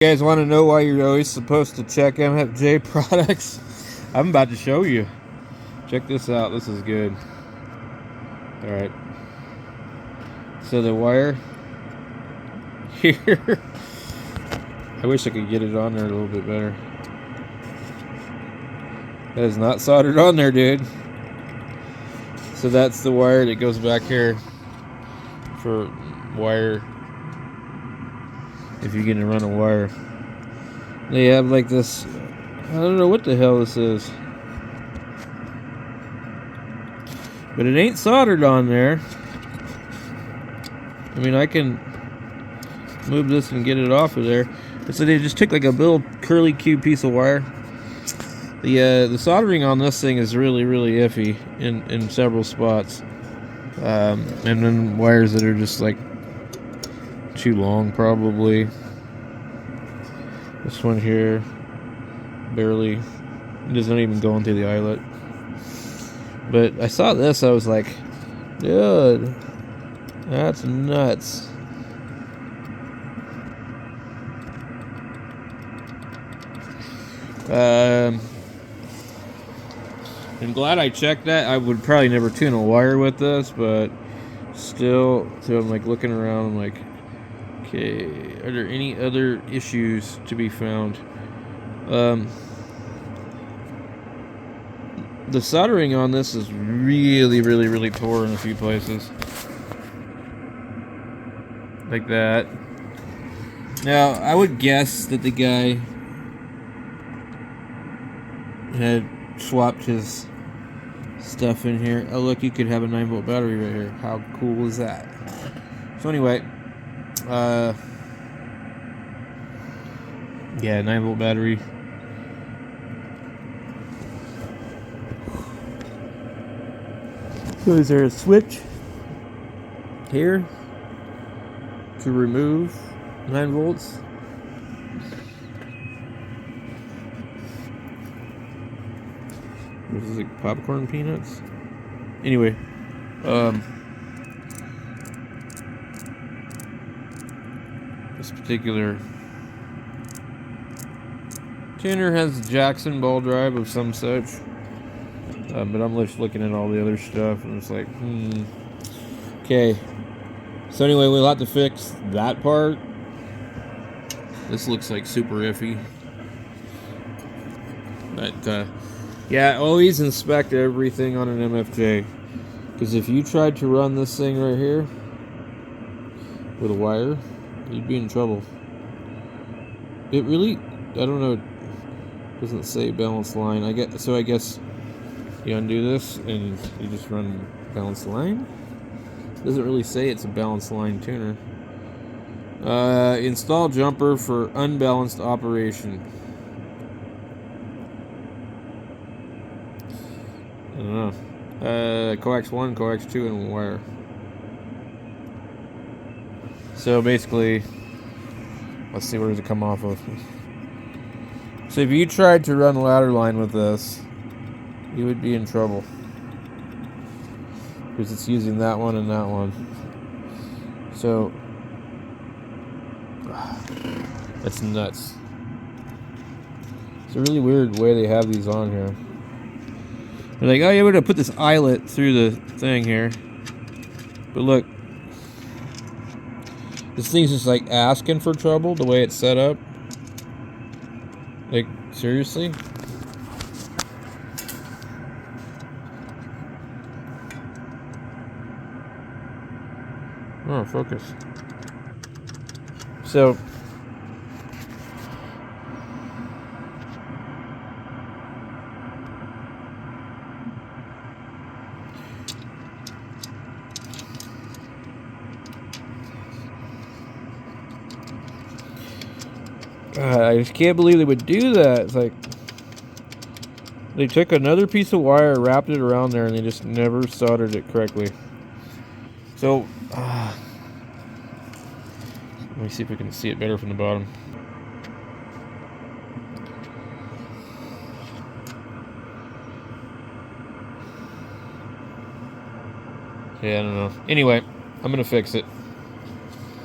You guys want to know why you're always supposed to check MFJ products? I'm about to show you. Check this out. This is good. Alright. So the wire here. I wish I could get it on there a little bit better. That is not soldered on there, dude. So that's the wire that goes back here for wire. If you're gonna run a wire, they have like this. I don't know what the hell this is, but it ain't soldered on there. I mean, I can move this and get it off of there. So they just took like a little curly Q piece of wire. The soldering on this thing is really iffy in several spots, and then wires that are just like too long, probably. This one here, barely. It isn't even going through the eyelet. But I saw this, I was like, dude, that's nuts. I'm glad I checked that. I would probably never tune a wire with this, but still, so I'm like looking around, I'm like, okay, are there any other issues to be found? The soldering on this is really poor in a few places. Like that. Now, I would guess that the guy had swapped his stuff in here. Oh, look, you could have a 9-volt battery right here. How cool is that? So anyway, yeah, 9-volt battery. So is there a switch here to remove 9 volts? This is like popcorn peanuts. Anyway, this particular tuner has a Jackson ball drive of some such, but I'm just looking at all the other stuff and it's like, okay. So anyway, we'll have to fix that part. This looks like super iffy, but yeah, always inspect everything on an MFJ, because if you tried to run this thing right here with a wire, you'd be in trouble. It really, I don't know, it doesn't say balance line. I guess you undo this and you just run balance line. It doesn't really say it's a balance line tuner. Install jumper for unbalanced operation. I don't know. Coax 1, coax 2, and wire. So basically, let's see, where does it come off of? So if you tried to run ladder line with this, you would be in trouble, because it's using that one and that one. So that's nuts. It's a really weird way they have these on here. They're like, oh yeah, we're gonna put this eyelet through the thing here, but look, this thing's just like asking for trouble the way it's set up. Like, seriously? Oh, focus. So God, I just can't believe they would do that. It's like they took another piece of wire, wrapped it around there, and they just never soldered it correctly. So let me see if we can see it better from the bottom. Yeah, I don't know. Anyway, I'm gonna fix it.